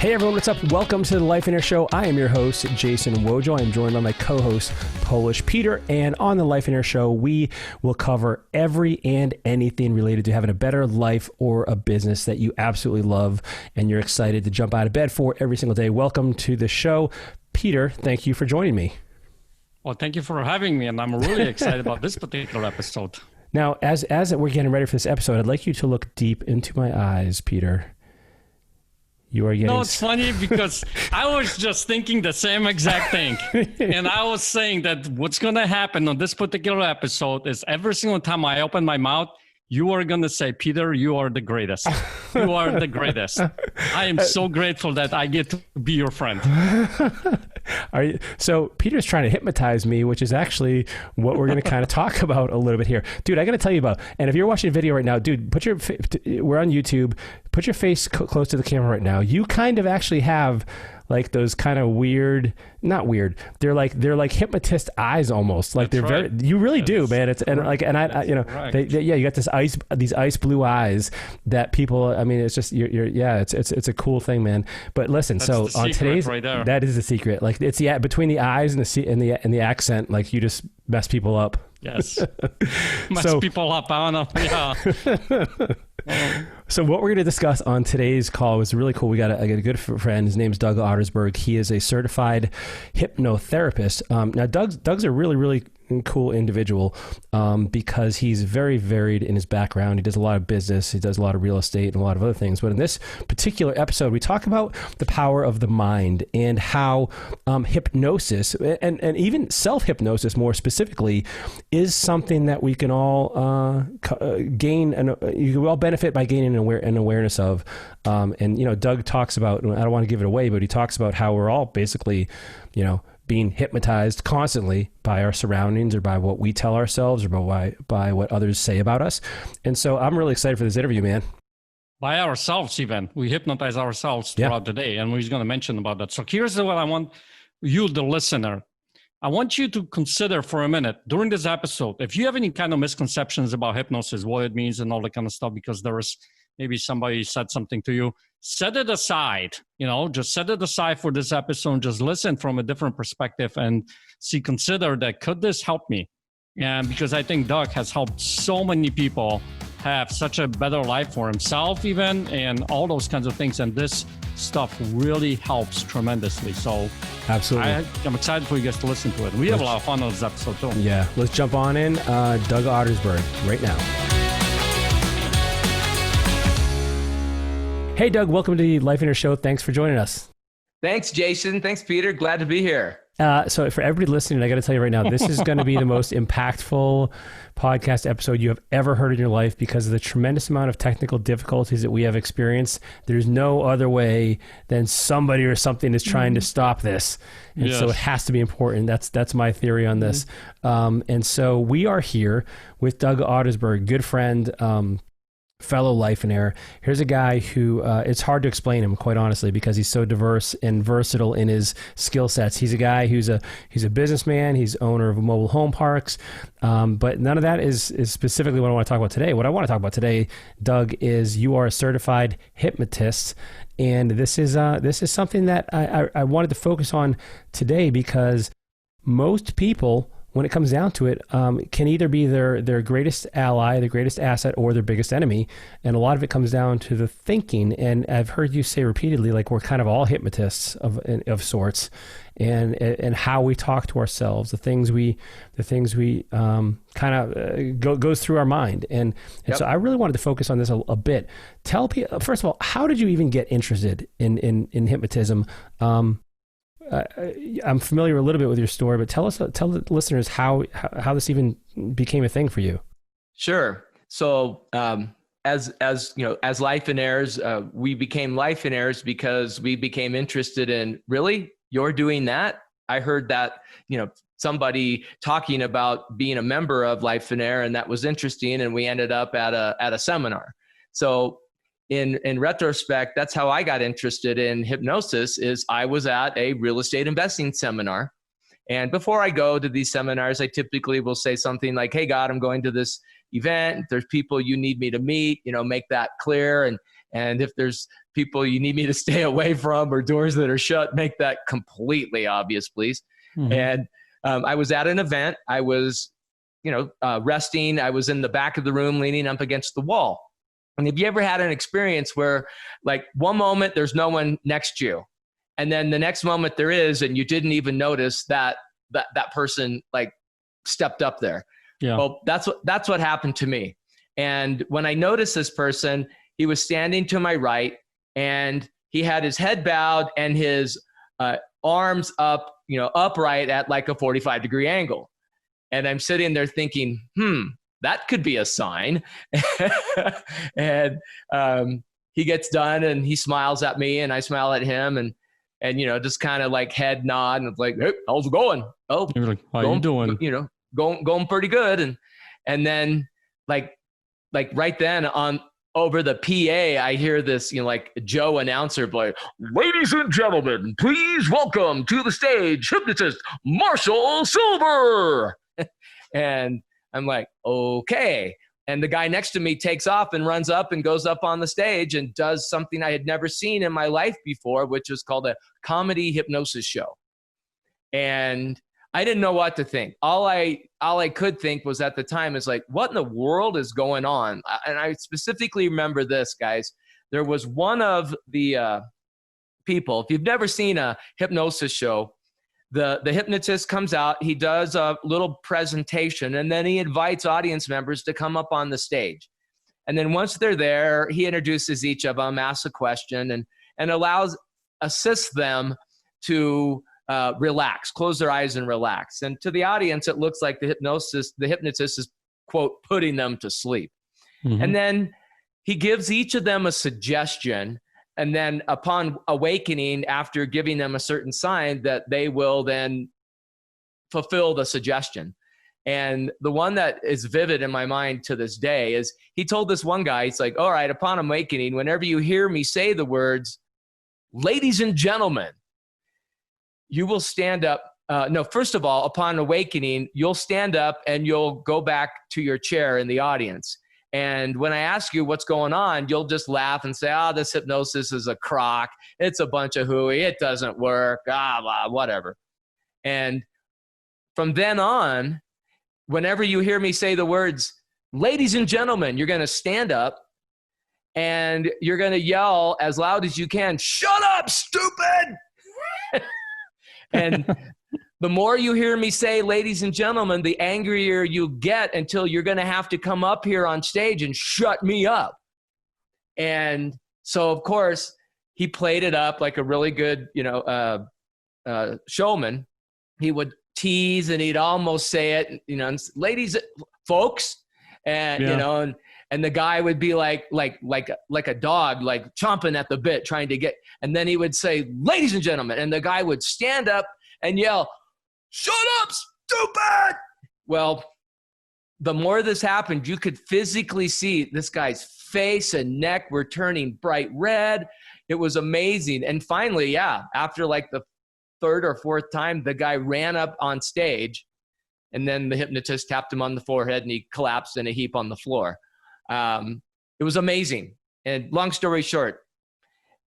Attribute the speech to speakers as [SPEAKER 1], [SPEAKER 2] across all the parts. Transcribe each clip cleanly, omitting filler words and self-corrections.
[SPEAKER 1] Hey everyone, what's up? Welcome to the Life and Air Show. I am your host, Jason Wojo. I'm joined by my co-host, Polish Peter. And on the Life and Air Show, we will cover every and anything related to having a better life or a business that you absolutely love and you're excited to jump out of bed for every single day. Welcome to the show. Peter, thank you for joining me.
[SPEAKER 2] Well, thank you for having me, and I'm really excited about this particular episode.
[SPEAKER 1] Now, as we're getting ready for this episode, I'd like you to look deep into my eyes, Peter. You are getting...
[SPEAKER 2] No, it's funny because I was just thinking the same exact thing. And I was saying that what's going to happen on this particular episode is every single time I open my mouth, you are going to say, Peter, you are the greatest. You are the greatest. I am so grateful that I get to be your friend.
[SPEAKER 1] So Peter's trying to hypnotize me, which is actually what we're going to kind of talk about a little bit here. Dude, I got to tell you about, and if you're watching a video right now, dude, we're on YouTube, put your face close to the camera right now. You kind of actually have like those kind of weird, not weird. They're like hypnotist eyes almost. Like
[SPEAKER 2] That's
[SPEAKER 1] they're
[SPEAKER 2] right.
[SPEAKER 1] very, you really do, man. It's and
[SPEAKER 2] correct.
[SPEAKER 1] like, and I you know, yeah, you got these ice blue eyes that people. I mean, it's just it's a cool thing, man. But listen,
[SPEAKER 2] That's
[SPEAKER 1] so
[SPEAKER 2] the
[SPEAKER 1] on
[SPEAKER 2] secret
[SPEAKER 1] today's,
[SPEAKER 2] right there.
[SPEAKER 1] that is the secret. Like it's between the eyes and the accent, like you just mess people up.
[SPEAKER 2] Yes. Mess people up. I don't know. Yeah.
[SPEAKER 1] So what we're going to discuss on today's call was really cool. I got a good friend. His name's Doug Ottersberg. He is a certified hypnotherapist. Now, Doug's a really, really cool individual because he's very varied in his background. He does a lot of business. He does a lot of real estate and a lot of other things. But in this particular episode, we talk about the power of the mind and how hypnosis and even self-hypnosis more specifically is something that we can all gain and you can all benefit by gaining an awareness of. And, you know, Doug talks about, I don't want to give it away, but he talks about how we're all basically, you know, being hypnotized constantly by our surroundings or by what we tell ourselves or by what others say about us. And so I'm really excited for this interview, man.
[SPEAKER 2] By ourselves, even. We hypnotize ourselves throughout the day, and we're going to mention about that. So here's what I want you, the listener. I want you to consider for a minute during this episode, if you have any kind of misconceptions about hypnosis, what it means and all that kind of stuff, because there is maybe somebody said something to you, set it aside, just set it aside for this episode. Just listen from a different perspective and consider that, could this help me? And because I think Doug has helped so many people have such a better life for himself even, and all those kinds of things. And this stuff really helps tremendously. So
[SPEAKER 1] absolutely,
[SPEAKER 2] I'm excited for you guys to listen to it. We have a lot of fun on this episode too.
[SPEAKER 1] Yeah, let's jump on in. Doug Ottersberg right now. Hey, Doug, welcome to the Life and Air Show. Thanks for joining us.
[SPEAKER 3] Thanks, Jason. Thanks, Peter. Glad to be here.
[SPEAKER 1] So for everybody listening, I got to tell you right now, this is going to be the most impactful podcast episode you have ever heard in your life because of the tremendous amount of technical difficulties that we have experienced. There's no other way than somebody or something is trying to stop this. And so it has to be important. That's my theory on this. And so we are here with Doug Ottersberg, good friend, fellow Life and Air. Here's a guy who it's hard to explain him, quite honestly, because he's so diverse and versatile in his skill sets. He's a guy who's a businessman. He's owner of mobile home parks, but none of that is specifically what I want to talk about today. What I want to talk about today, Doug, is you are a certified hypnotist, and this is something that I wanted to focus on today because most people, when it comes down to it, can either be their greatest ally, their greatest asset, or their biggest enemy. And a lot of it comes down to the thinking. And I've heard you say repeatedly, like we're kind of all hypnotists of sorts, and how we talk to ourselves, the things we kind of goes through our mind. And so I really wanted to focus on this a bit. Tell people, first of all, how did you even get interested in hypnotism? I'm familiar a little bit with your story, but tell the listeners how this even became a thing for you.
[SPEAKER 3] Sure. So, as you know, as Life and Airs, we became Life and Airs because we became interested in, really, you're doing that? I heard that, somebody talking about being a member of Life and Air, and that was interesting. And we ended up at a seminar. So in retrospect, that's how I got interested in hypnosis. Is I was at a real estate investing seminar. And before I go to these seminars, I typically will say something like, hey, God, I'm going to this event. There's people you need me to meet, make that clear. And And if there's people you need me to stay away from or doors that are shut, make that completely obvious, please. Mm-hmm. And I was at an event. I was, resting. I was in the back of the room leaning up against the wall. And have you ever had an experience where like one moment there's no one next to you, and then the next moment there is, and you didn't even notice that person like stepped up there? Yeah. Well, that's what happened to me. And when I noticed this person, he was standing to my right, and he had his head bowed and his arms up, upright at like a 45-degree angle. And I'm sitting there thinking, that could be a sign. And he gets done and he smiles at me and I smile at him and just kind of like head nod and like, hey, how's it going? Oh, you're like, how you doing? Going pretty good. And then like right then on over the PA, I hear this, like Joe announcer play, ladies and gentlemen, please welcome to the stage, hypnotist Marshall Silver. And I'm like, okay. And the guy next to me takes off and runs up and goes up on the stage and does something I had never seen in my life before, which was called a comedy hypnosis show. And I didn't know what to think. All I could think was at the time is like, what in the world is going on? And I specifically remember this, guys. There was one of the people, if you've never seen a hypnosis show, the hypnotist comes out, he does a little presentation, and then he invites audience members to come up on the stage. And then once they're there, he introduces each of them, asks a question, and assists them to relax, close their eyes and relax. And to the audience, it looks like the hypnotist is, quote, putting them to sleep. Mm-hmm. And then he gives each of them a suggestion. And then upon awakening, after giving them a certain sign, that they will then fulfill the suggestion. And the one that is vivid in my mind to this day is he told this one guy, he's like, all right, upon awakening, whenever you hear me say the words, ladies and gentlemen, you will stand up. First of all, upon awakening, you'll stand up and you'll go back to your chair in the audience. And when I ask you what's going on, you'll just laugh and say, this hypnosis is a crock. It's a bunch of hooey. It doesn't work. Blah, whatever. And from then on, whenever you hear me say the words, ladies and gentlemen, you're going to stand up and you're going to yell as loud as you can, shut up, stupid. And the more you hear me say, ladies and gentlemen, the angrier you get until you're going to have to come up here on stage and shut me up. And so, of course, he played it up like a really good, showman. He would tease and he'd almost say it, ladies, folks, and, and the guy would be like a dog, like chomping at the bit, trying to get, and then he would say, ladies and gentlemen, and the guy would stand up and yell, shut up, stupid. Well, the more this happened, you could physically see this guy's face and neck were turning bright red. It was amazing. And finally, after like the third or fourth time, the guy ran up on stage, and then the hypnotist tapped him on the forehead and he collapsed in a heap on the floor. It was amazing. And long story short,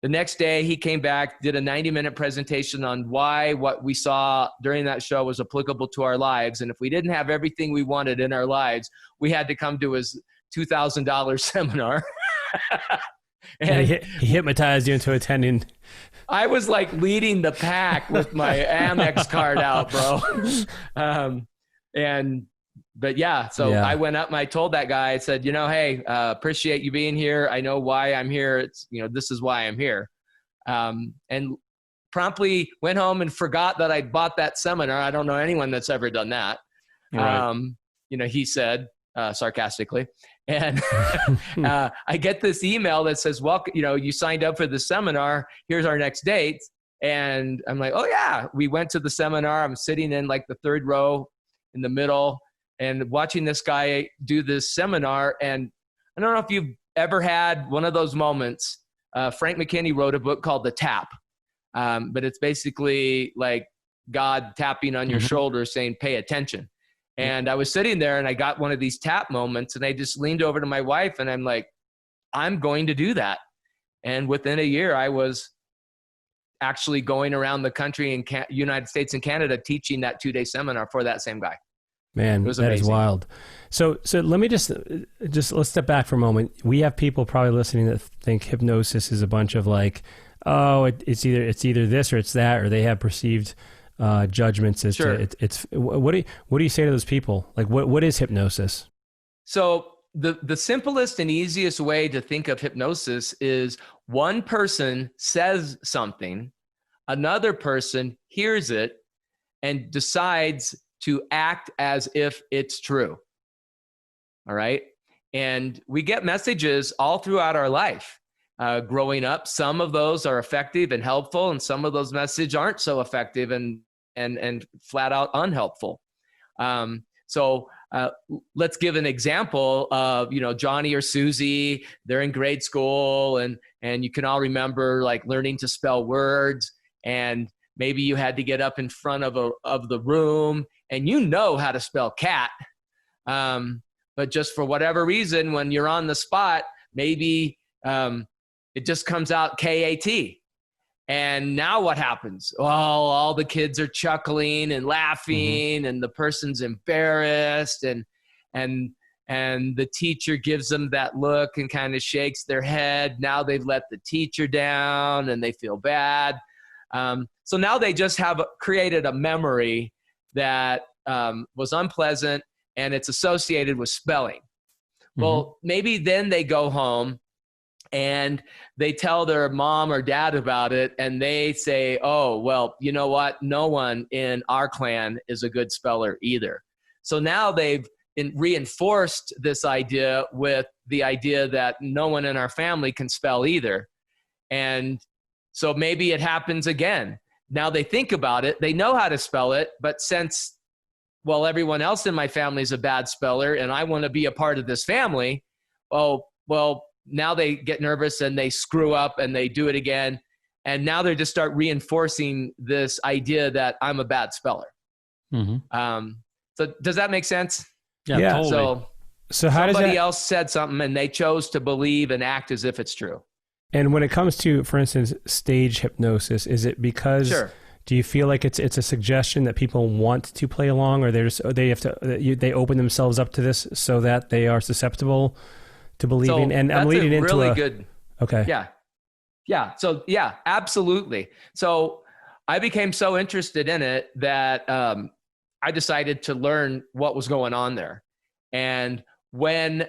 [SPEAKER 3] the next day he came back, did a 90-minute presentation on why what we saw during that show was applicable to our lives. And if we didn't have everything we wanted in our lives, we had to come to his $2,000 seminar.
[SPEAKER 1] And he hypnotized you into attending.
[SPEAKER 3] I was like leading the pack with my Amex card out, bro. I went up and I told that guy, I said, hey, appreciate you being here. I know why I'm here. It's, this is why I'm here. And promptly went home and forgot that I bought that seminar. I don't know anyone that's ever done that. Right. He said, sarcastically. And I get this email that says, well, you signed up for the seminar. Here's our next date. And I'm like, oh yeah, we went to the seminar. I'm sitting in like the third row in the middle and watching this guy do this seminar. And I don't know if you've ever had one of those moments. Frank McKinney wrote a book called The Tap. But it's basically like God tapping on your shoulder saying, pay attention. And I was sitting there and I got one of these tap moments and I just leaned over to my wife and I'm like, I'm going to do that. And within a year, I was actually going around the country in United States and Canada teaching that 2-day seminar for that same guy.
[SPEAKER 1] Man, that is wild. So let me just let's step back for a moment. We have people probably listening that think hypnosis is a bunch of like, oh, it's either this or it's that, or they have perceived judgments as to it's. What do you say to those people? Like, what is hypnosis?
[SPEAKER 3] So the simplest and easiest way to think of hypnosis is one person says something, another person hears it, and decides to act as if it's true. All right. And we get messages all throughout our life. Growing up, some of those are effective and helpful, and some of those messages aren't so effective and flat out unhelpful. So let's give an example of, Johnny or Susie, they're in grade school and you can all remember like learning to spell words, and maybe you had to get up in front of the room and how to spell cat. But just for whatever reason, when you're on the spot, maybe it just comes out K-A-T. And now what happens? Well, all the kids are chuckling and laughing, and the person's embarrassed, and the teacher gives them that look and kind of shakes their head. Now they've let the teacher down and they feel bad. So now they just have created a memory that was unpleasant, and it's associated with spelling. Well, maybe then they go home and they tell their mom or dad about it, and they say, oh, well, you know what? No one in our clan is a good speller either. So now they've reinforced this idea with the idea that no one in our family can spell either. And so maybe it happens again. Now they think about it, they know how to spell it, but since, well, everyone else in my family is a bad speller and I want to be a part of this family, oh, well, now they get nervous and they screw up and they do it again. And now they just start reinforcing this idea that I'm a bad speller. So does that make sense?
[SPEAKER 1] Yeah.
[SPEAKER 2] Totally.
[SPEAKER 1] So how does
[SPEAKER 3] somebody else said something and they chose to believe and act as if it's true.
[SPEAKER 1] And when it comes to, for instance, stage hypnosis, is it because, do you feel like it's a suggestion that people want to play along, or they open themselves up to this so that they are susceptible to believing?
[SPEAKER 3] So
[SPEAKER 1] and I'm leading into
[SPEAKER 3] really good.
[SPEAKER 1] Okay.
[SPEAKER 3] Yeah. So yeah, absolutely. So I became so interested in it that I decided to learn what was going on there. And when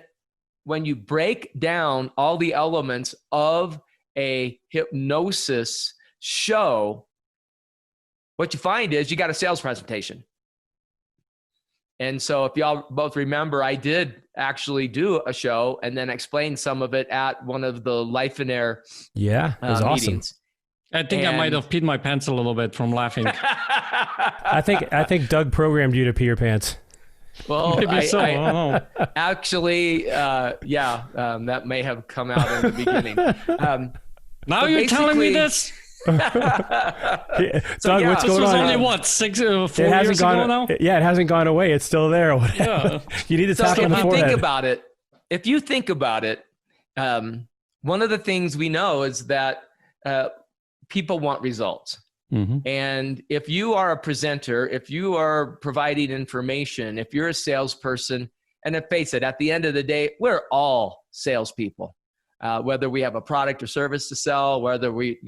[SPEAKER 3] you break down all the elements of a hypnosis show, what you find is you got a sales presentation. And so if y'all both remember, I did actually do a show and then explain some of it at one of the Life in Air
[SPEAKER 1] it was
[SPEAKER 3] meetings.
[SPEAKER 2] Awesome. I think I might have peed my pants a little bit from laughing.
[SPEAKER 1] I think Doug programmed you to pee your pants.
[SPEAKER 3] Well,
[SPEAKER 2] Maybe I don't know.
[SPEAKER 3] Actually, that may have come out in the beginning.
[SPEAKER 2] Now you're telling me this?
[SPEAKER 1] Doug, what's going on?
[SPEAKER 2] This was only what, 4 years ago now?
[SPEAKER 1] Yeah, it hasn't gone away. It's still there.
[SPEAKER 2] Yeah.
[SPEAKER 1] You need to tap on the forehead.
[SPEAKER 3] If you think about it, one of the things we know is that people want results. And if you are a presenter, if you are providing information, if you're a salesperson, and let's face it, at the end of the day, we're all salespeople. Whether we have a product or service to sell, whether we,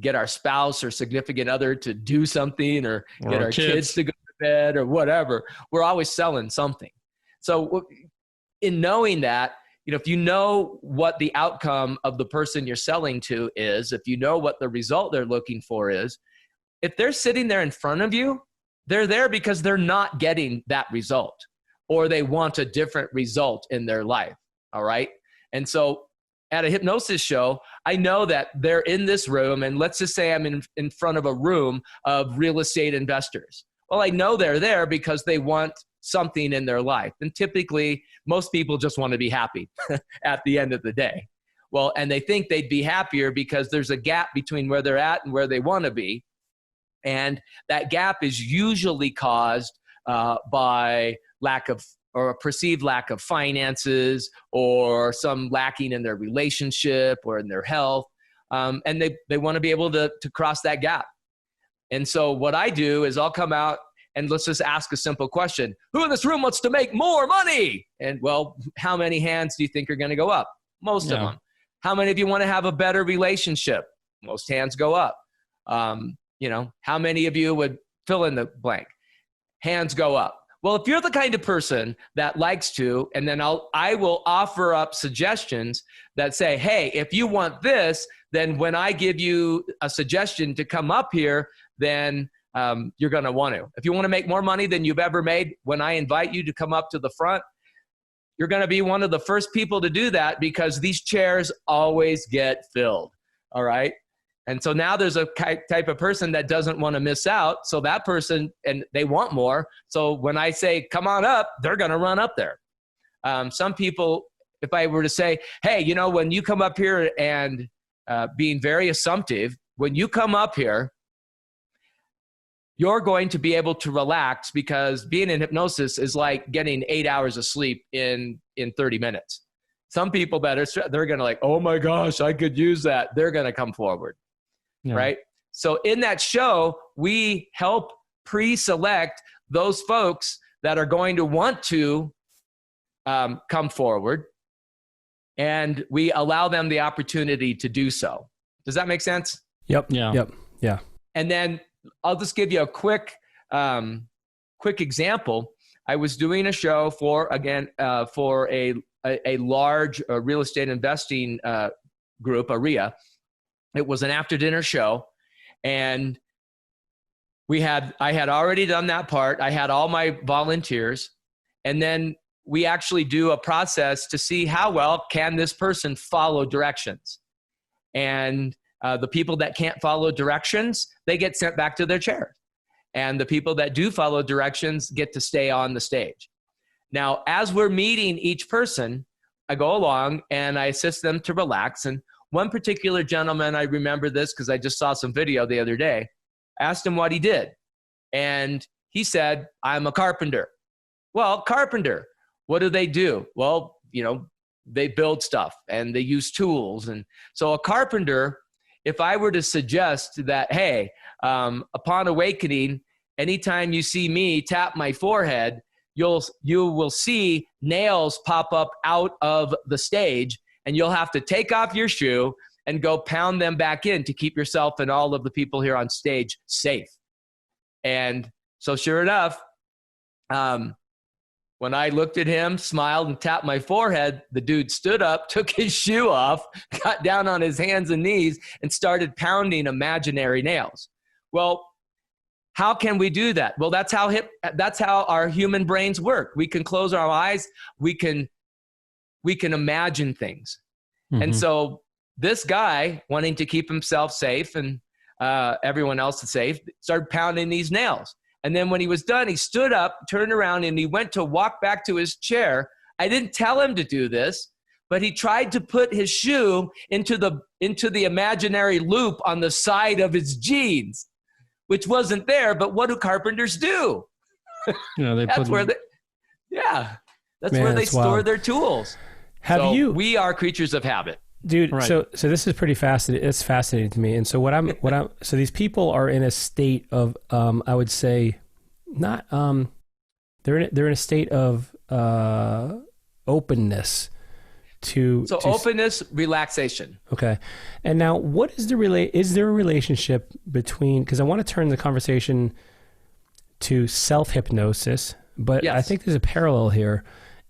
[SPEAKER 3] get our spouse or significant other to do something, or get our kids to go to bed or whatever, we're always selling something. So in knowing that, if you know what the outcome of the person you're selling to is, if you know what the result they're looking for is, if they're sitting there in front of you, they're there because they're not getting that result, or they want a different result in their life. All right. And so at a hypnosis show, I know that they're in this room, and let's just say I'm in front of a room of real estate investors. Well, I know they're there because they want something in their life. And typically, most people just want to be happy at the end of the day. Well, and they think they'd be happier because there's a gap between where they're at and where they want to be. And that gap is usually caused by lack of or a perceived lack of finances or some lacking in their relationship or in their health. And they want to be able to cross that gap. And so what I do is I'll come out and let's just ask a simple question. Who in this room wants to make more money? And well, how many hands do you think are going to go up? Most of them. How many of you want to have a better relationship? Most hands go up. How many of you would fill in the blank? Hands go up. Well, if you're the kind of person that likes to, and then I will offer up suggestions that say, hey, if you want this, then when I give you a suggestion to come up here, then you're going to want to. If you want to make more money than you've ever made, when I invite you to come up to the front, you're going to be one of the first people to do that because these chairs always get filled. All right. And so now there's a type of person that doesn't want to miss out. So that person, and they want more. So when I say, come on up, they're going to run up there. Some people, if I were to say, hey, when you come up here and being very assumptive, when you come up here, you're going to be able to relax because being in hypnosis is like getting 8 hours of sleep in 30 minutes. Some people they're going to like, oh my gosh, I could use that. They're going to come forward. Yeah. Right? So in that show, we help pre-select those folks that are going to want to come forward, and we allow them the opportunity to do so. Does that make sense?
[SPEAKER 1] Yep. Yeah. Yep. Yeah.
[SPEAKER 3] And then I'll just give you a quick example. I was doing a show for a large real estate investing group, a RIA. It was an after dinner show, and I had already done that part. I had all my volunteers, and then we actually do a process to see how well can this person follow directions. And the people that can't follow directions, they get sent back to their chair. And the people that do follow directions get to stay on the stage. Now, as we're meeting each person, I go along and I assist them to relax. And one particular gentleman, I remember this because I just saw some video the other day, asked him what he did. And he said, I'm a carpenter. Well, carpenter, what do they do? Well, they build stuff and they use tools. And so a carpenter, if I were to suggest that, hey, upon awakening, anytime you see me tap my forehead, you will see nails pop up out of the stage, and you'll have to take off your shoe and go pound them back in to keep yourself and all of the people here on stage safe. And so sure enough, when I looked at him, smiled, and tapped my forehead, the dude stood up, took his shoe off, got down on his hands and knees, and started pounding imaginary nails. Well, how can we do that? Well, that's how our human brains work. We can close our eyes. We can imagine things. Mm-hmm. And so this guy, wanting to keep himself safe and everyone else safe, started pounding these nails. And then when he was done, he stood up, turned around, and he went to walk back to his chair. I didn't tell him to do this, but he tried to put his shoe into the imaginary loop on the side of his jeans, which wasn't there. But what do carpenters do? That's where they store their tools. We are creatures of habit.
[SPEAKER 1] Dude, right. So this is pretty fascinating. It's fascinating to me. And so so these people are in a state of, I would say, not, they're in a state of openness to
[SPEAKER 3] openness, relaxation.
[SPEAKER 1] Okay. And now what is is there a relationship between, because I want to turn the conversation to self-hypnosis, but yes. I think there's a parallel here.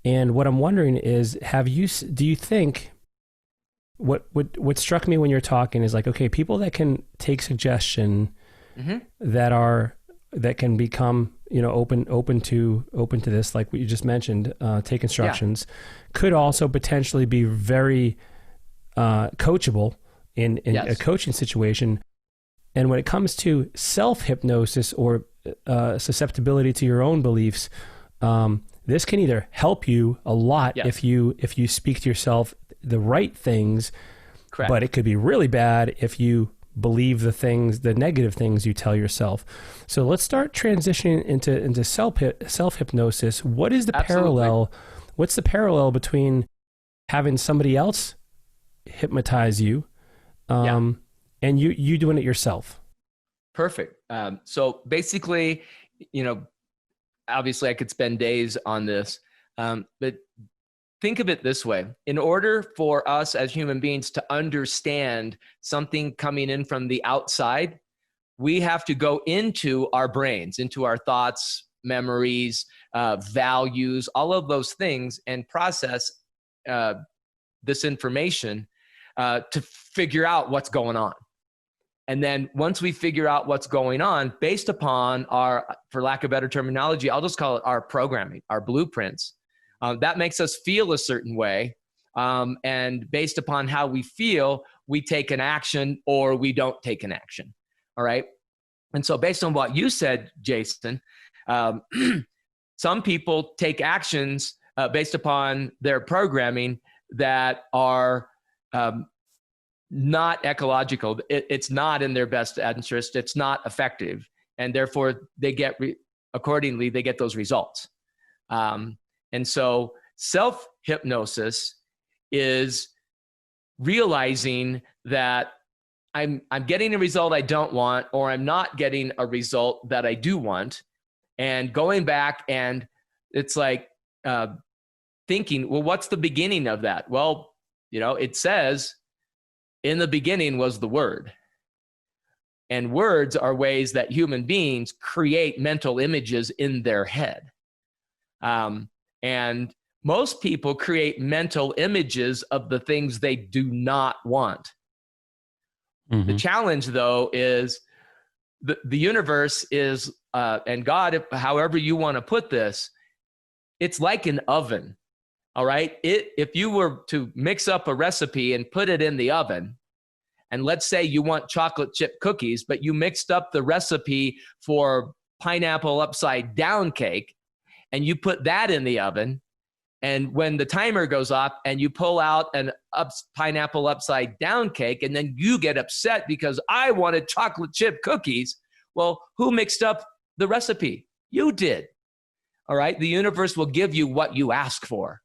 [SPEAKER 1] And what I'm wondering is, do you think, what struck me when you're talking is like, okay, people that can take suggestion, mm-hmm. that can become, open to this, like what you just mentioned, take instructions, could also potentially be very coachable in yes. a coaching situation. And when it comes to self-hypnosis or susceptibility to your own beliefs, this can either help you a lot yes. if you speak to yourself the right things, correct. But it could be really bad if you believe the negative things you tell yourself. So let's start transitioning into self-hypnosis. What is the parallel? What's the parallel between having somebody else hypnotize you and you doing it yourself?
[SPEAKER 3] Perfect. So basically, obviously I could spend days on this, but think of it this way. In order for us as human beings to understand something coming in from the outside, we have to go into our brains, into our thoughts, memories, values, all of those things, and process this information to figure out what's going on. And then once we figure out what's going on, based upon our, for lack of better terminology, I'll just call it our programming, our blueprints, that makes us feel a certain way. And based upon how we feel, we take an action or we don't take an action. All right. And so based on what you said, Jason, some people take actions based upon their programming that are not ecological. It's not in their best interest. It's not effective. And therefore they get, accordingly, they get those results. And so self-hypnosis is realizing that I'm getting a result I don't want, or I'm not getting a result that I do want, and going back, and it's like thinking, well, what's the beginning of that? Well, it says, in the beginning was the Word. And words are ways that human beings create mental images in their head. And most people create mental images of the things they do not want. Mm-hmm. The challenge, though, is the universe is, and God, however you want to put this, it's like an oven. All right. If you were to mix up a recipe and put it in the oven, and let's say you want chocolate chip cookies, but you mixed up the recipe for pineapple upside down cake, and you put that in the oven, and when the timer goes off and you pull out an pineapple upside down cake, and then you get upset because I wanted chocolate chip cookies, well, who mixed up the recipe? You did. All right. The universe will give you what you ask for.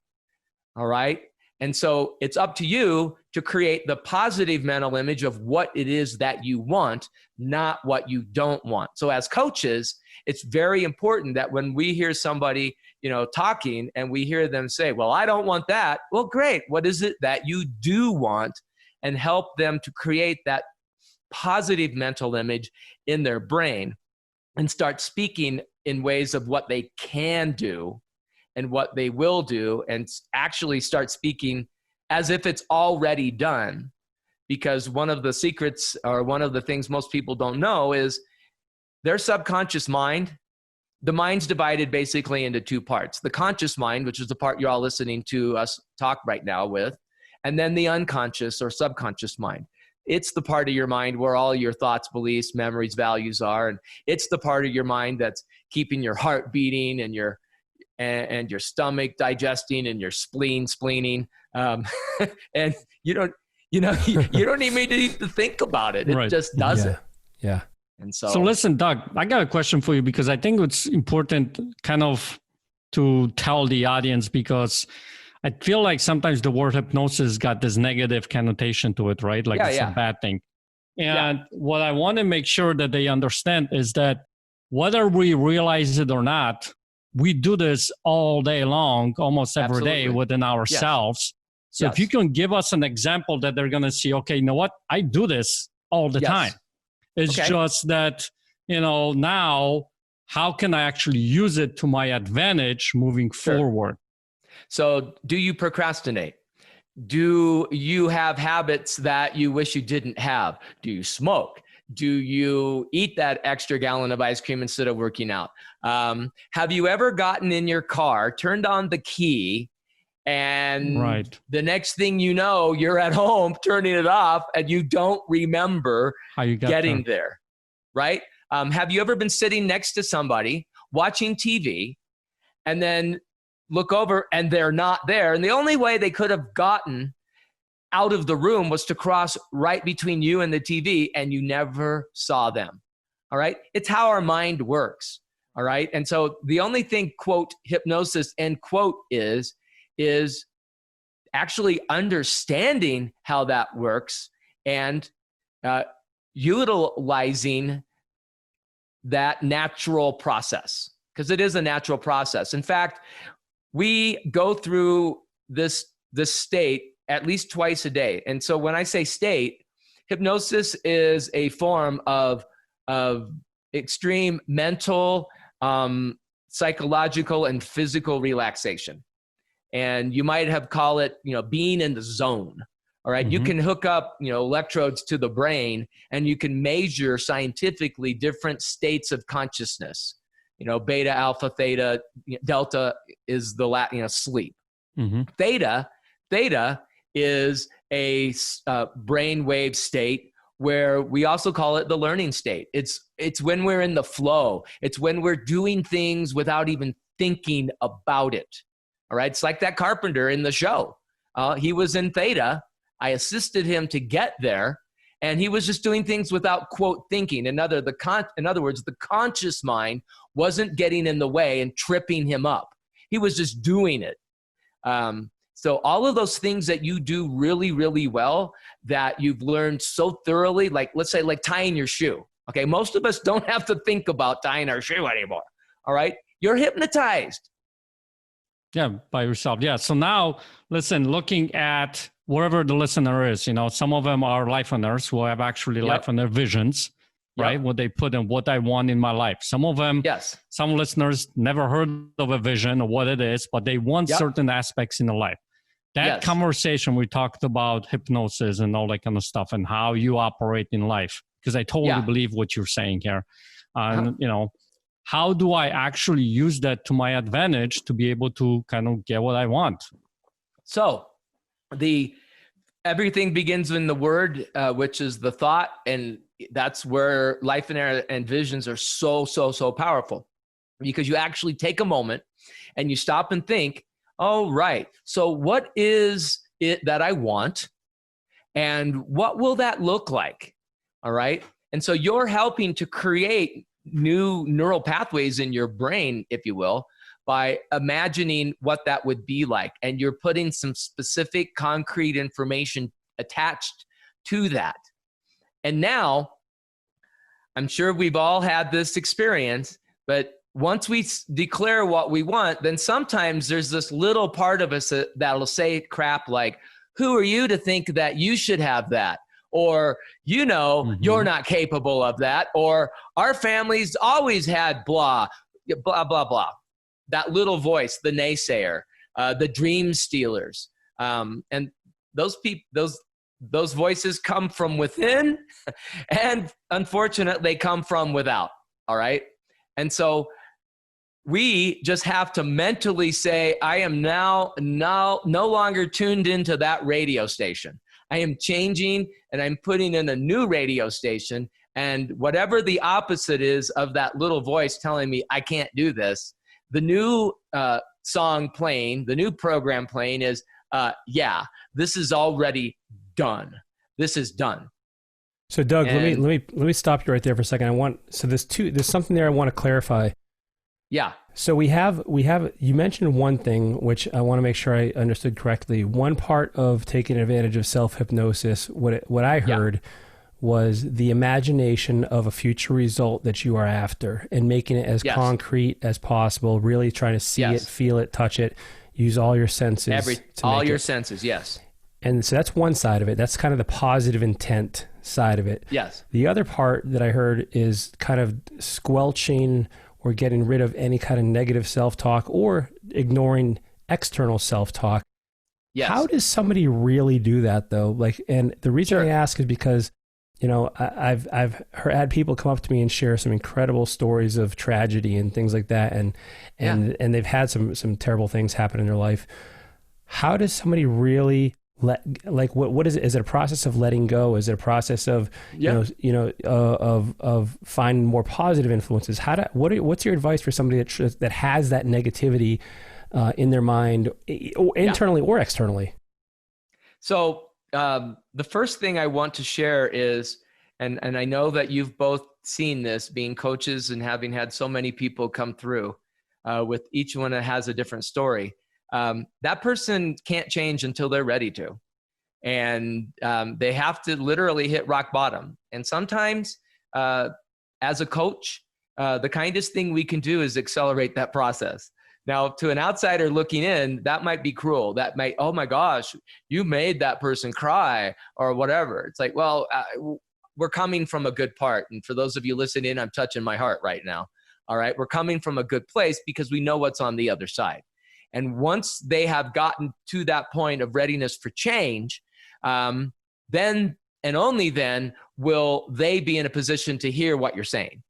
[SPEAKER 3] All right. And so it's up to you to create the positive mental image of what it is that you want, not what you don't want. So as coaches, it's very important that when we hear somebody, talking, and we hear them say, well, I don't want that. Well, great. What is it that you do want? And help them to create that positive mental image in their brain, and start speaking in ways of what they can do and what they will do, and actually start speaking as if it's already done. Because one of the secrets, or one of the things most people don't know, is their subconscious mind. The mind's divided basically into two parts. The conscious mind, which is the part you're all listening to us talk right now with, and then the unconscious or subconscious mind. It's the part of your mind where all your thoughts, beliefs, memories, values are. And it's the part of your mind that's keeping your heart beating, and your stomach digesting, and your spleening. And you don't even need to think about it. It just does it.
[SPEAKER 1] Yeah.
[SPEAKER 3] And so
[SPEAKER 2] listen, Doug, I got a question for you, because I think it's important kind of to tell the audience, because I feel like sometimes the word hypnosis got this negative connotation to it, right? Like it's a bad thing. And what I want to make sure that they understand is that whether we realize it or not, we do this all day long, almost every day within ourselves. So if you can give us an example that they're going to see, okay, you know what? I do this all the time. It's just that, now how can I actually use it to my advantage moving forward?
[SPEAKER 3] So do you procrastinate? Do you have habits that you wish you didn't have? Do you smoke? Do you eat that extra gallon of ice cream instead of working out? Have you ever gotten in your car, turned on the key, and the next thing you know, you're at home turning it off, and you don't remember how you getting there, right? Have you ever been sitting next to somebody watching TV, and then look over and they're not there? And the only way they could have gotten out of the room was to cross right between you and the TV, and you never saw them. All right. It's how our mind works. All right. And so the only thing, quote, hypnosis, end quote, is actually understanding how that works and utilizing that natural process, because it is a natural process. In fact, we go through this state at least twice a day. And so when I say state, hypnosis is a form of extreme mental, psychological, and physical relaxation. And you might have called it, being in the zone. All right. Mm-hmm. You can hook up, electrodes to the brain, and you can measure scientifically different states of consciousness. Beta, alpha, theta, delta is the sleep. Mm-hmm. Theta is a brainwave state where we also call it the learning state. It's when we're in the flow. It's when we're doing things without even thinking about it. All right. It's like that carpenter in the show. He was in theta. I assisted him to get there, and he was just doing things without, quote, thinking. In other words, the conscious mind wasn't getting in the way and tripping him up. He was just doing it. So all of those things that you do really, really well, that you've learned so thoroughly, like let's say like tying your shoe. Okay, most of us don't have to think about tying our shoe anymore. All right, you're hypnotized.
[SPEAKER 2] Yeah, by yourself. Yeah. So now, listen, looking at wherever the listener is, some of them are life on earth who have actually life on their visions, right? What they put in, what I want in my life. Some of them, some listeners never heard of a vision or what it is, but they want certain aspects in their life. That conversation, we talked about hypnosis and all that kind of stuff and how you operate in life, because I totally believe what you're saying here. How do I actually use that to my advantage to be able to kind of get what I want?
[SPEAKER 3] So everything begins in the word, which is the thought. And that's where life and air and visions are so, so, so powerful, because you actually take a moment and you stop and think, oh, right. So what is it that I want? And what will that look like? All right. And so you're helping to create new neural pathways in your brain, if you will, by imagining what that would be like. And you're putting some specific concrete information attached to that. And now, I'm sure we've all had this experience, but once we declare what we want, then sometimes there's this little part of us that'll say crap like, who are you to think that you should have that? Or, you're not capable of that. Or our family's always had blah, blah, blah, blah. That little voice, the naysayer, the dream stealers. And those voices come from within, and unfortunately they come from without. All right. And so we just have to mentally say, I am now no longer tuned into that radio station. I am changing, and I'm putting in a new radio station. And whatever the opposite is of that little voice telling me I can't do this, the new song playing, the new program playing is, this is already done. This is done.
[SPEAKER 1] So Doug, let me stop you right there for a second. There's something there I want to clarify.
[SPEAKER 3] Yeah.
[SPEAKER 1] So we have you mentioned one thing which I want to make sure I understood correctly. One part of taking advantage of self-hypnosis, what I heard was the imagination of a future result that you are after, and making it as concrete as possible, really trying to see it, feel it, touch it, use all your senses.
[SPEAKER 3] All your senses, yes.
[SPEAKER 1] And so that's one side of it. That's kind of the positive intent side of it.
[SPEAKER 3] Yes.
[SPEAKER 1] The other part that I heard is kind of squelching or getting rid of any kind of negative self-talk or ignoring external self-talk.
[SPEAKER 3] Yes.
[SPEAKER 1] How does somebody really do that though? And the reason I ask is because, I've had people come up to me and share some incredible stories of tragedy and things like that. And they've had some terrible things happen in their life. How does somebody really what is it? Is it a process of letting go? Is it a process of of finding more positive influences? What's your advice for somebody that has that negativity in their mind, internally or externally?
[SPEAKER 3] So the first thing I want to share is, and I know that you've both seen this, being coaches and having had so many people come through, with each one that has a different story. That person can't change until they're ready to. And they have to literally hit rock bottom. And sometimes as a coach, the kindest thing we can do is accelerate that process. Now, to an outsider looking in, that might be cruel. That might, oh my gosh, you made that person cry or whatever. It's like, well, we're coming from a good part. And for those of you listening, I'm touching my heart right now. All right. We're coming from a good place because we know what's on the other side. And once they have gotten to that point of readiness for change, then and only then will they be in a position to hear what you're saying.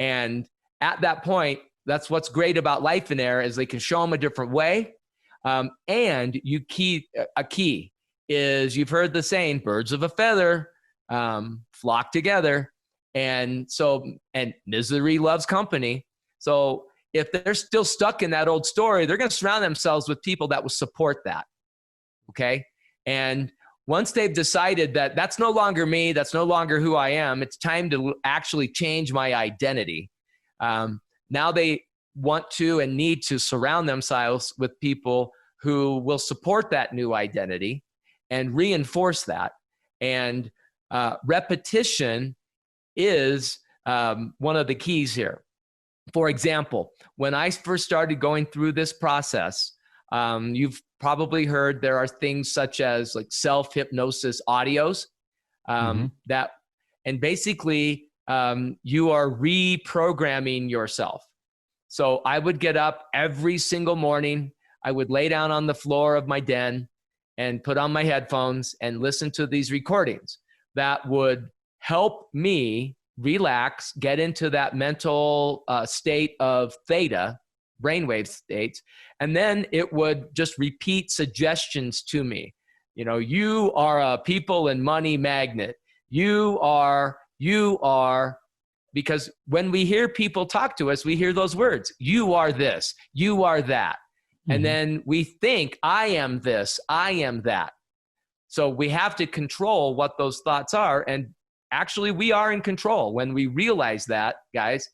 [SPEAKER 3] And at that point, that's what's great about Life in Air, is they can show them a different way. And a key is, you've heard the saying, birds of a feather flock together. And misery loves company. So if they're still stuck in that old story, they're going to surround themselves with people that will support that. Okay. And once they've decided that that's no longer me, that's no longer who I am, it's time to actually change my identity. Now they want to and need to surround themselves with people who will support that new identity and reinforce that. And repetition is one of the keys here. For example, when I first started going through this process, you've probably heard there are things such as like self-hypnosis audios that, and basically you are reprogramming yourself. So I would get up every single morning. I would lay down on the floor of my den and put on my headphones and listen to these recordings that would help me relax, get into that mental state of theta, brainwave states, and then it would just repeat suggestions to me. You know, you are a people and money magnet. You are, because when we hear people talk to us, we hear those words, you are this, you are that. And then we think, I am this, I am that. So we have to control what those thoughts are. And actually, we are in control. When we realize that, guys,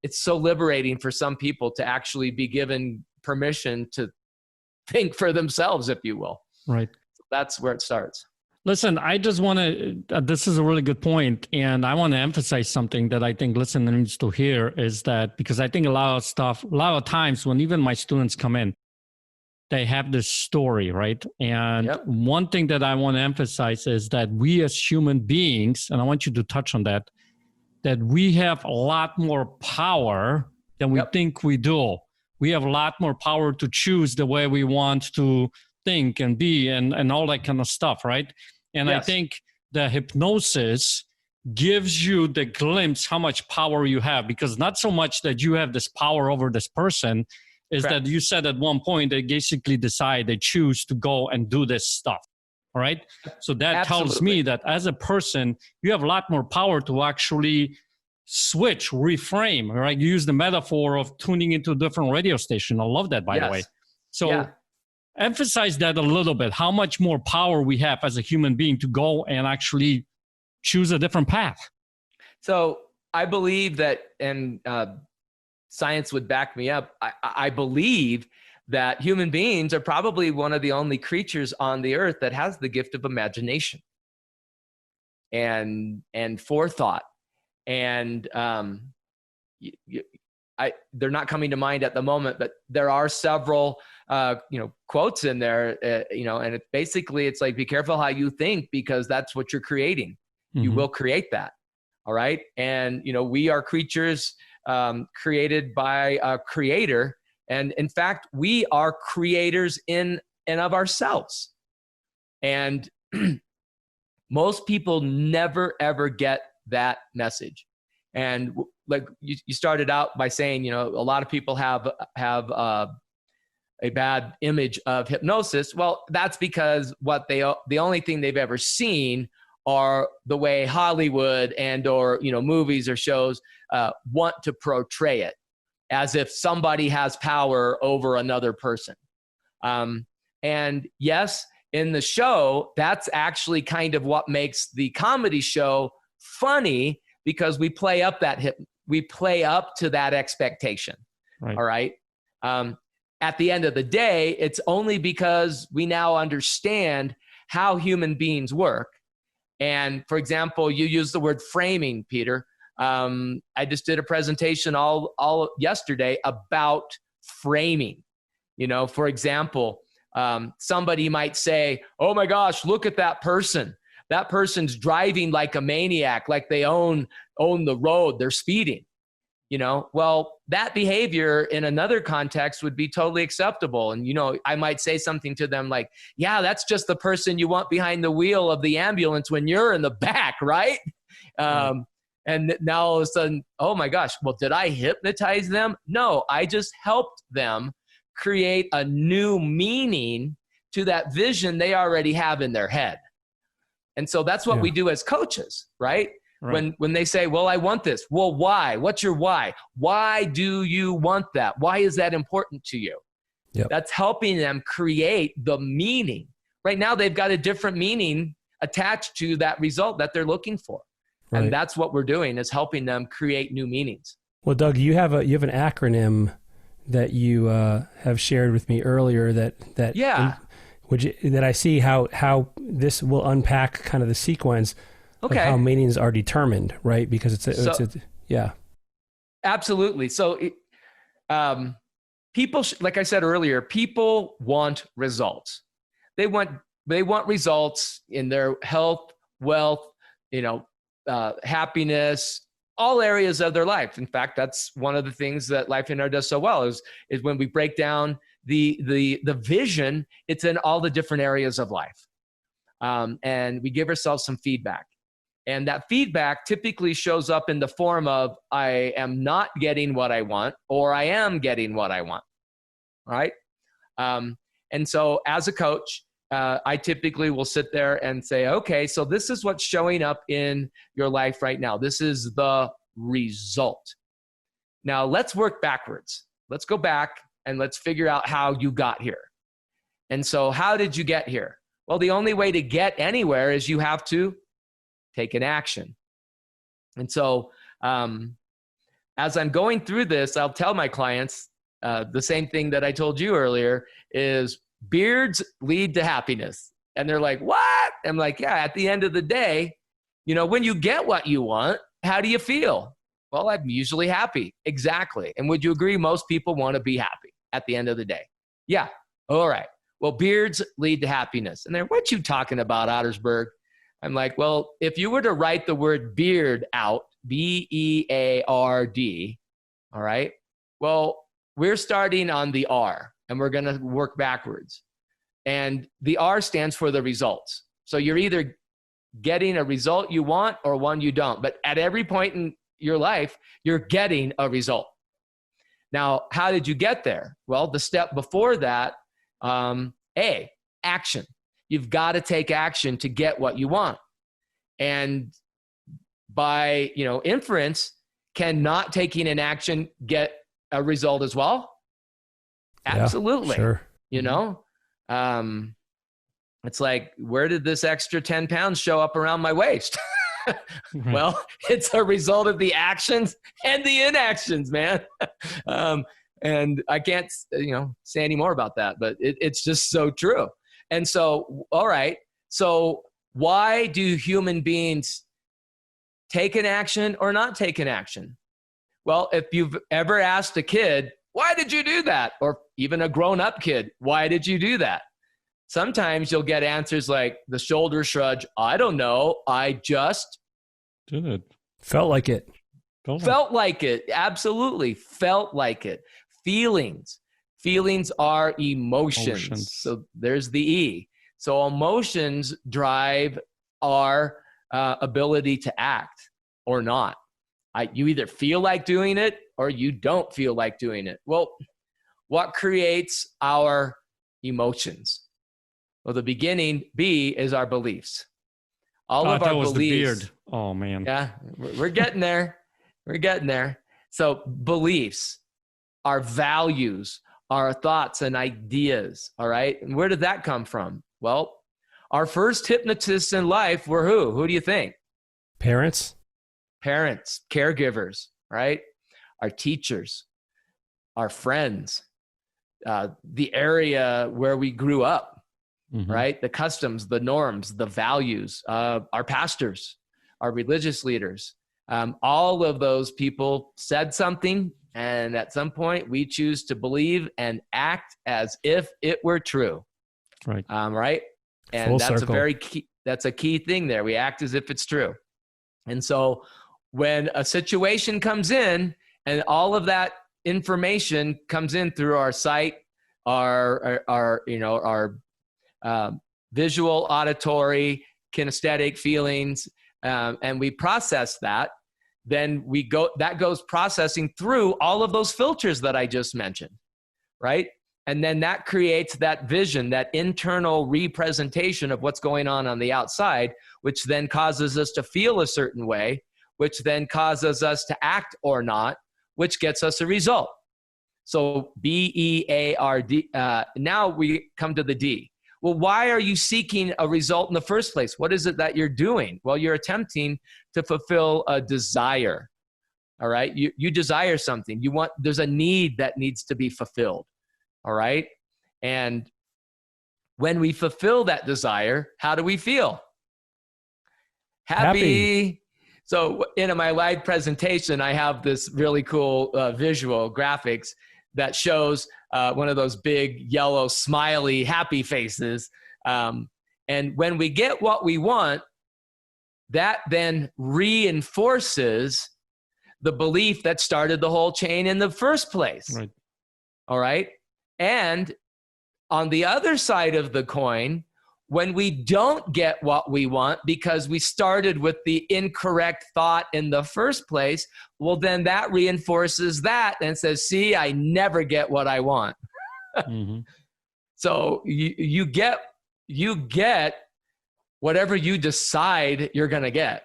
[SPEAKER 3] it's so liberating for some people to actually be given permission to think for themselves, if you will.
[SPEAKER 2] Right.
[SPEAKER 3] So that's where it starts.
[SPEAKER 2] Listen, I just want to, this is a really good point, and I want to emphasize something that I think listener needs to hear, is that, because I think a lot of times when even my students come in, they have this story, right? And one thing that I want to emphasize is that we as human beings, and I want you to touch on that we have a lot more power than we think we do. We have a lot more power to choose the way we want to think and be and all that kind of stuff, right? And I think the hypnosis gives you the glimpse how much power you have, because not so much that you have this power over this person, is that you said at one point they basically decide, they choose to go and do this stuff. All right. So that tells me that as a person, you have a lot more power to actually switch, reframe, right? You use the metaphor of tuning into a different radio station. I love that, by the way. So emphasize that a little bit, how much more power we have as a human being to go and actually choose a different path.
[SPEAKER 3] So I believe that, and science would back me up, I believe that human beings are probably one of the only creatures on the earth that has the gift of imagination and forethought. And they're not coming to mind at the moment, but there are several quotes in there, and it's like, be careful how you think, because that's what you're creating. You will create that. All right. And, we are creatures created by a creator. And in fact, we are creators in and of ourselves. And most people never, ever get that message. And like you started out by saying, a lot of people have a bad image of hypnosis. Well, that's because the only thing they've ever seen are the way Hollywood and or movies or shows want to portray it, as if somebody has power over another person. And yes, in the show, that's actually kind of what makes the comedy show funny, because we play up to that expectation.
[SPEAKER 2] Right.
[SPEAKER 3] All right. At the end of the day, it's only because we now understand how human beings work. And for example, you use the word framing, Peter. I just did a presentation all yesterday about framing. For example, somebody might say, oh my gosh, look at that person. That person's driving like a maniac, like they own the road, they're speeding. Well, that behavior in another context would be totally acceptable. And, I might say something to them like, yeah, that's just the person you want behind the wheel of the ambulance when you're in the back, right? And now all of a sudden, oh my gosh, well, did I hypnotize them? No, I just helped them create a new meaning to that vision they already have in their head. And so that's what we do as coaches, right? Right. When they say, well, I want this. Well, why? What's your why? Why do you want that? Why is that important to you? Yep. That's helping them create the meaning. Right now, they've got a different meaning attached to that result that they're looking for. Right. And that's what we're doing, is helping them create new meanings.
[SPEAKER 1] Well, Doug, you have an acronym that you have shared with me earlier that I see how this will unpack kind of the sequence of how meanings are determined, right? Because
[SPEAKER 3] absolutely. So people, like I said earlier, people want results. They want results in their health, wealth, happiness, all areas of their life. In fact, that's one of the things that Life in Air does so well is when we break down the vision, it's in all the different areas of life. And we give ourselves some feedback. And that feedback typically shows up in the form of, I am not getting what I want, or I am getting what I want. All right. And so as a coach, I typically will sit there and say, okay, so this is what's showing up in your life right now. This is the result. Now let's work backwards. Let's go back and let's figure out how you got here. And so how did you get here? Well, the only way to get anywhere is you have to take an action. And so as I'm going through this, I'll tell my clients the same thing that I told you earlier is beards lead to happiness. And they're like, what? I'm like, yeah, at the end of the day, when you get what you want, how do you feel? Well, I'm usually happy. Exactly. And would you agree most people want to be happy at the end of the day? Yeah. All right. Well, beards lead to happiness. And they're, what you talking about, Ottersberg? I'm like, well, if you were to write the word beard out, B-E-A-R-D, all right, well, we're starting on the R, and we're going to work backwards. And the R stands for the results. So you're either getting a result you want or one you don't. But at every point in your life, you're getting a result. Now, how did you get there? Well, the step before that, action. You've got to take action to get what you want. And by, inference, can not taking an action get a result as well? Absolutely.
[SPEAKER 1] Yeah,
[SPEAKER 3] sure. It's like, where did this extra 10 pounds show up around my waist? Well, it's a result of the actions and the inactions, man. And I can't, say any more about that, but it's just so true. And so, all right. So why do human beings take an action or not take an action? Well, if you've ever asked a kid, why did you do that? Or even a grown-up kid, why did you do that? Sometimes you'll get answers like the shoulder shrug, I don't know, I just
[SPEAKER 2] did it.
[SPEAKER 1] Felt like it.
[SPEAKER 3] Felt like it. Absolutely. Felt like it. Feelings. Feelings are emotions. So there's the E. So emotions drive our ability to act or not. You either feel like doing it or you don't feel like doing it. Well, what creates our emotions? Well, the beginning, B, is our beliefs. All of our beliefs.
[SPEAKER 2] The beard. Oh, man.
[SPEAKER 3] Yeah, we're getting there. We're getting there. So beliefs, our values, our thoughts and ideas, all right? And where did that come from? Well, Our first hypnotists in life were who? Who do you think?
[SPEAKER 1] Parents,
[SPEAKER 3] caregivers, right? Our teachers, our friends, the area where we grew up, right? The customs, the norms, the values, our pastors, our religious leaders. All of those people said something, and at some point we choose to believe and act as if it were true.
[SPEAKER 1] right?
[SPEAKER 3] Right? And
[SPEAKER 1] Full
[SPEAKER 3] that's
[SPEAKER 1] circle.
[SPEAKER 3] that's a key thing there. We act as if it's true. And so when a situation comes in and all of that information comes in through our sight, our visual, auditory, kinesthetic feelings, and we process that, then that goes processing through all of those filters that I just mentioned, right? And then that creates that vision, that internal representation of what's going on the outside, which then causes us to feel a certain way, which then causes us to act or not, which gets us a result. So BEARD. Now we come to the D. Well, why are you seeking a result in the first place? What is it that you're doing? Well, you're attempting to fulfill a desire. All right. You desire something. There's a need that needs to be fulfilled. All right. And when we fulfill that desire, how do we feel? Happy. So in my live presentation, I have this really cool visual graphics that shows one of those big yellow smiley happy faces. And when we get what we want, that then reinforces the belief that started the whole chain in the first place.
[SPEAKER 1] Right.
[SPEAKER 3] All right. And on the other side of the coin, when we don't get what we want because we started with the incorrect thought in the first place, well, then that reinforces that and says, see, I never get what I want. So you get whatever you decide you're going to get.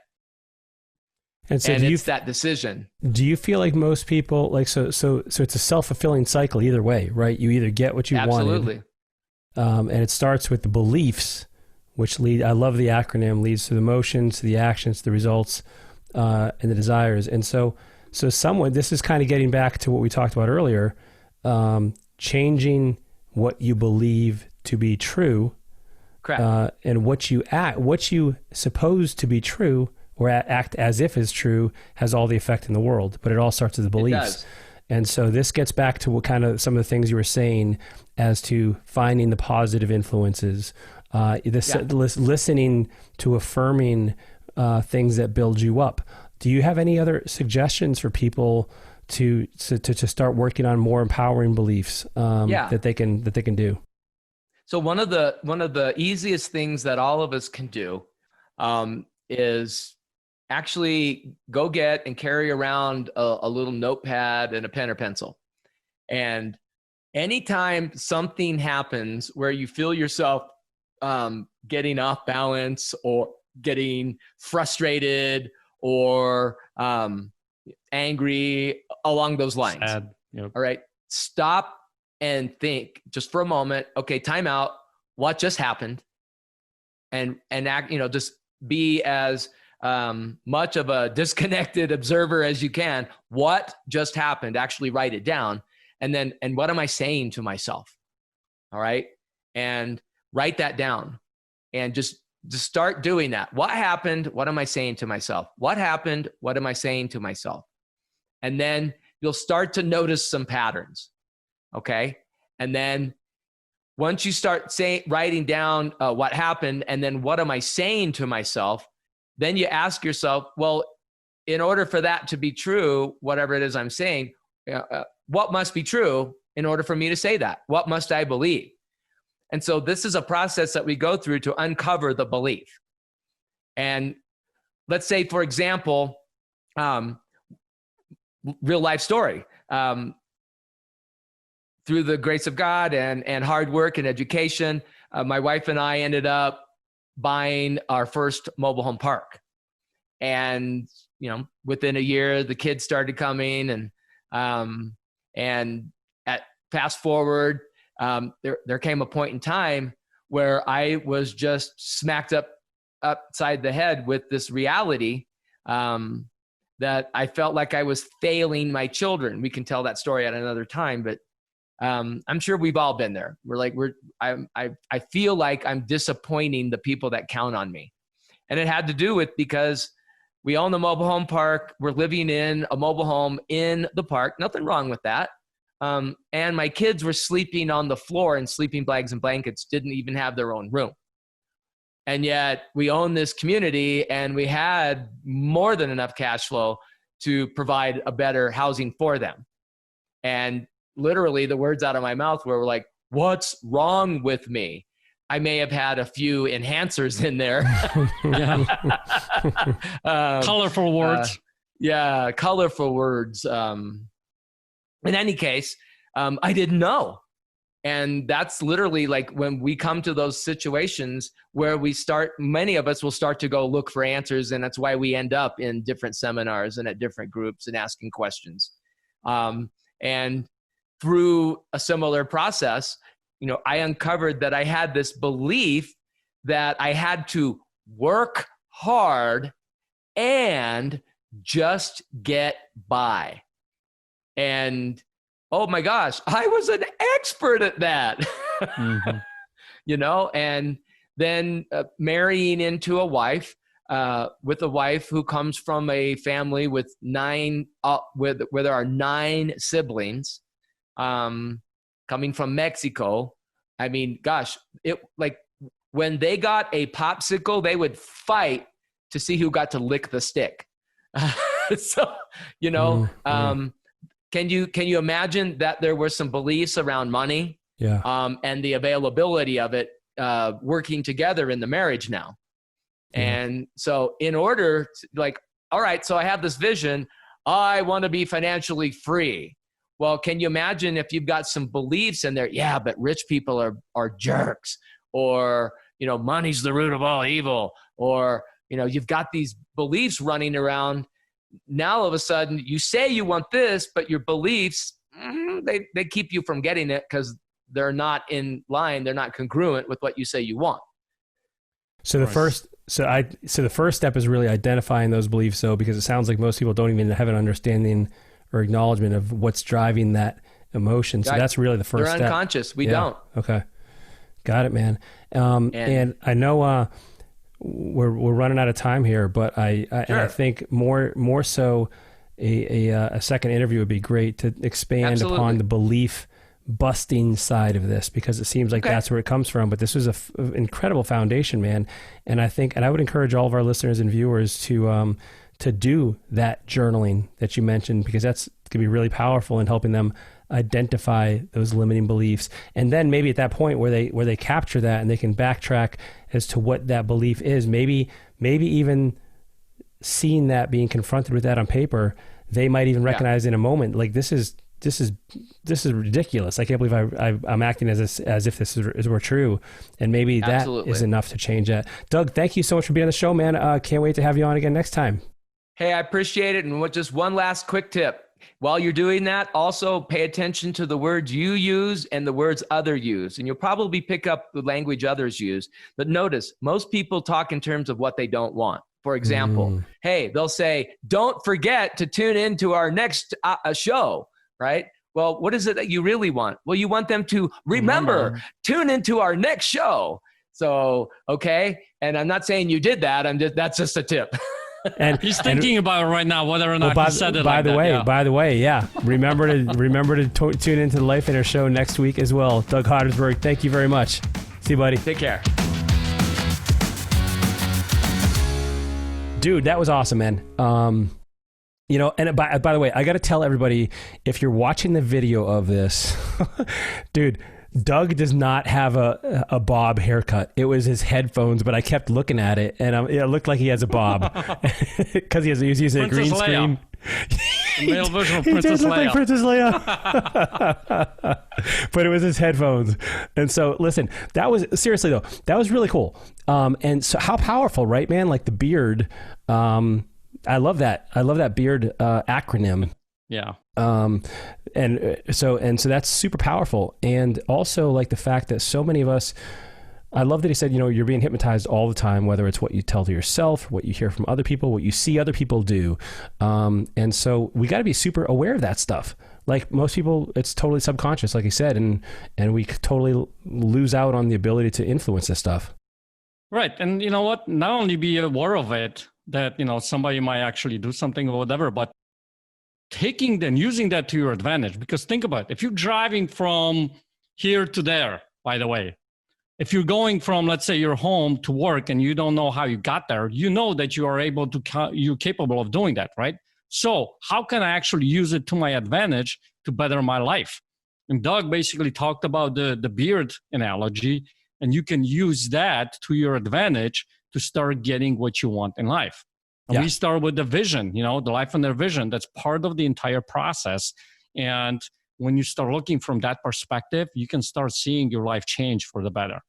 [SPEAKER 1] And so
[SPEAKER 3] it's that decision.
[SPEAKER 1] Do you feel like most people so it's a self-fulfilling cycle either way, right? You either get what you
[SPEAKER 3] Absolutely.
[SPEAKER 1] wanted. And it starts with the beliefs, which I love the acronym, leads to the emotions, to the actions, to the results, and the desires. And so this is kind of getting back to what we talked about earlier, changing what you believe to be true.
[SPEAKER 3] Correct.
[SPEAKER 1] And what you suppose to be true or act as if is true has all the effect in the world, but it all starts with the beliefs.
[SPEAKER 3] It does.
[SPEAKER 1] And so this gets back to what kind of some of the things you were saying as to finding the positive influences, listening to affirming things that build you up. Do you have any other suggestions for people to start working on more empowering beliefs that they can do?
[SPEAKER 3] So one of the easiest things that all of us can do is actually go get and carry around a little notepad and a pen or pencil. And anytime something happens where you feel yourself getting off balance or getting frustrated or angry along those lines.
[SPEAKER 1] Sad. Yep.
[SPEAKER 3] All right. Stop and think just for a moment. Okay, time out. What just happened? And act, just be as much of a disconnected observer as you can. What just happened? Actually write it down. And what am I saying to myself? All right. And write that down and just start doing that. What happened? What am I saying to myself? What happened? What am I saying to myself? And then you'll start to notice some patterns. Okay. And then once you start writing down what happened and then what am I saying to myself, then you ask yourself, well, in order for that to be true, whatever it is I'm saying, what must be true in order for me to say that? What must I believe? And so this is a process that we go through to uncover the belief. And let's say, for example, real life story. Through the grace of God and hard work and education, my wife and I ended up buying our first mobile home park. And, within a year, the kids started coming and fast forward, there came a point in time where I was just smacked upside the head with this reality that I felt like I was failing my children. We can tell that story at another time, but I'm sure we've all been there. I feel like I'm disappointing the people that count on me. And it had to do with because we own the mobile home park. We're living in a mobile home in the park. Nothing wrong with that. And my kids were sleeping on the floor in sleeping bags and blankets, didn't even have their own room. And yet we own this community and we had more than enough cash flow to provide a better housing for them. And literally the words out of my mouth were like, what's wrong with me? I may have had a few enhancers in there.
[SPEAKER 2] Colorful words.
[SPEAKER 3] Colorful words. In any case, I didn't know. And that's literally like when we come to those situations where many of us will start to go look for answers. And that's why we end up in different seminars and at different groups and asking questions. And through a similar process, I uncovered that I had this belief that I had to work hard and just get by. And oh my gosh, I was an expert at that. And then marrying into a wife, with a wife who comes from a family with where there are 9 siblings, coming from Mexico. I mean, gosh, when they got a popsicle, they would fight to see who got to lick the stick. So, can you imagine that there were some beliefs around money, and the availability of it, working together in the marriage now. And so in order to, all right, so I have this vision, I want to be financially free. Well, can you imagine if you've got some beliefs in there? Yeah, but rich people are jerks, or, money's the root of all evil, or, you've got these beliefs running around. Now, all of a sudden, you say you want this, but your beliefs, they keep you from getting it because they're not in line. They're not congruent with what you say you want.
[SPEAKER 1] So the first step is really identifying those beliefs, though, because it sounds like most people don't even have an understanding or acknowledgement of what's driving that emotion. So that's really the first step.
[SPEAKER 3] They're unconscious. We don't.
[SPEAKER 1] Okay. Got it, man. And I know we're running out of time here, but I think more so a second interview would be great to expand upon the belief busting side of this, because it seems like that's where it comes from. But this was an incredible foundation, man. And I would encourage all of our listeners and viewers to do that journaling that you mentioned, because that's going to be really powerful in helping them identify those limiting beliefs. And then maybe at that point where they capture that and they can backtrack as to what that belief is, maybe even seeing that, being confronted with that on paper, they might even recognize in a moment, like, this is ridiculous. I can't believe I'm acting as if this were true. And maybe that is enough to change that. Doug, thank you so much for being on the show, man. Can't wait to have you on again next time.
[SPEAKER 3] Hey, I appreciate it. And just one last quick tip. While you're doing that, also pay attention to the words you use and the words others use. And you'll probably pick up the language others use. But notice, most people talk in terms of what they don't want. For example, hey, they'll say, don't forget to tune into our next show, right? Well, what is it that you really want? Well, you want them to remember, tune into our next show. So, okay. And I'm not saying you did that. That's just a tip.
[SPEAKER 2] And he's thinking about it right now, whether or not he said it.
[SPEAKER 1] By the way, remember to tune into the Life Inner Show next week as well. Doug Ottersberg, thank you very much. See you, buddy.
[SPEAKER 3] Take care.
[SPEAKER 1] Dude, that was awesome, man. And by the way, I got to tell everybody, if you're watching the video of this, dude, Doug does not have a bob haircut. It was his headphones, but I kept looking at it, and it looked like he has a bob because he was using a green screen.
[SPEAKER 2] The male version of Princess
[SPEAKER 1] Leia. He did look like Princess Leia. But it was his headphones. And so, listen, that was really cool. And so how powerful, right, man? Like the beard. I love that. I love that beard acronym.
[SPEAKER 2] Yeah.
[SPEAKER 1] And so that's super powerful. And also, like, the fact that so many of us I love that he said, you're being hypnotized all the time, whether it's what you tell to yourself, what you hear from other people, what you see other people do. And so we got to be super aware of that stuff. Like most people, it's totally subconscious, like he said, and we totally lose out on the ability to influence this stuff.
[SPEAKER 2] Right. And you know what? Not only be aware of it, that, somebody might actually do something or whatever, but taking and using that to your advantage. Because think about it. If you're driving from here to there, by the way, if you're going from, let's say, your home to work and you don't know how you got there, you know that you are able to, you're capable of doing that, right? So how can I actually use it to my advantage to better my life? And Doug basically talked about the beard analogy, and you can use that to your advantage to start getting what you want in life. And we start with the vision, the life and their vision. That's part of the entire process. And when you start looking from that perspective, you can start seeing your life change for the better.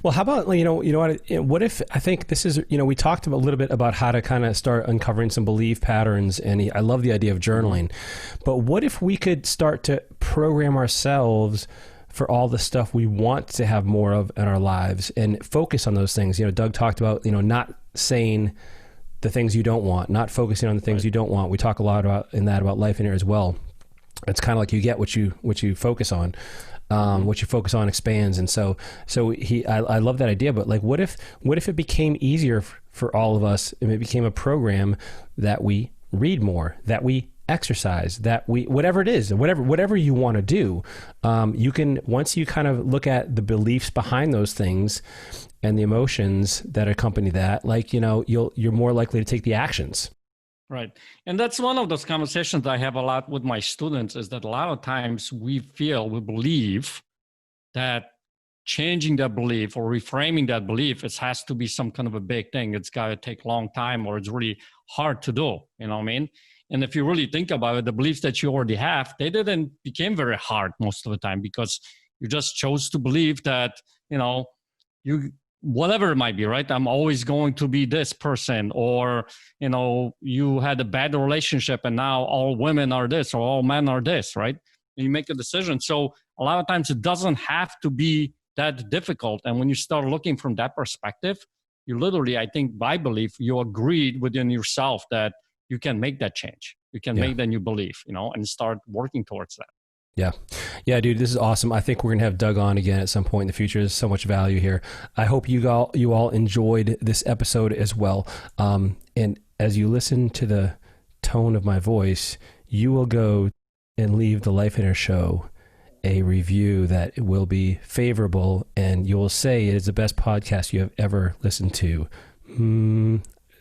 [SPEAKER 1] Well, how about, what if, I think this is, we talked a little bit about how to kind of start uncovering some belief patterns. And I love the idea of journaling, but what if we could start to program ourselves for all the stuff we want to have more of in our lives and focus on those things? Doug talked about, not saying the things you don't want, not focusing on the things you don't want. We talk a lot about life in here as well. It's kind of like you get what you focus on. What you focus on expands. And so I love that idea, but like, what if it became easier for all of us, and it became a program that we read more, that we exercise, that we, whatever it is, whatever you want to do, you can, once you kind of look at the beliefs behind those things and the emotions that accompany that, like, you're more likely to take the actions.
[SPEAKER 2] Right. And that's one of those conversations I have a lot with my students, is that a lot of times we believe that changing that belief or reframing that belief, it has to be some kind of a big thing. It's got to take a long time, or it's really hard to do. You know what I mean? And if you really think about it, the beliefs that you already have, they didn't become very hard most of the time, because you just chose to believe that, whatever it might be, right? I'm always going to be this person, or, you had a bad relationship and now all women are this or all men are this, right? And you make a decision. So a lot of times it doesn't have to be that difficult. And when you start looking from that perspective, you literally, I think, by belief, you agreed within yourself that you can make that change. You can make that new belief, and start working towards that.
[SPEAKER 1] Yeah, dude, this is awesome. I think we're going to have Doug on again at some point in the future. There's so much value here. I hope you all enjoyed this episode as well. And as you listen to the tone of my voice, you will go and leave the Life Inner Show a review that will be favorable, and you will say it is the best podcast you have ever listened to.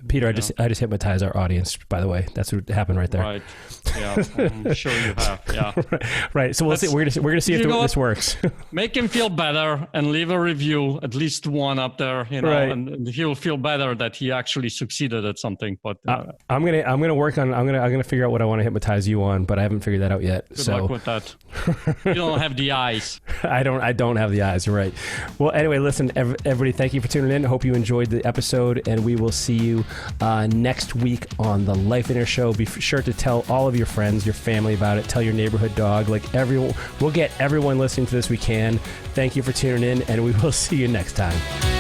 [SPEAKER 1] Peter, I just hypnotized our audience, by the way. That's what happened right there.
[SPEAKER 2] Right. Yeah, I'm sure you have. Yeah.
[SPEAKER 1] Right. So we'll see. We're gonna see if this works. Make
[SPEAKER 2] him feel better and leave a review, at least one up there,
[SPEAKER 1] right.
[SPEAKER 2] and he'll feel better that he actually succeeded at something. But
[SPEAKER 1] I'm gonna work on. I'm gonna figure out what I want to hypnotize you on, but I haven't figured that out yet.
[SPEAKER 2] Good luck with that. You don't have the eyes.
[SPEAKER 1] I don't have the eyes. You're right. Well, anyway, listen, everybody. Thank you for tuning in. I hope you enjoyed the episode, and we will see you next week on the Life Inner Show. Be sure to tell all of your friends, your family about it. Tell your neighborhood dog. Like everyone, we'll get everyone listening to this we can. Thank you for tuning in, and we will see you next time.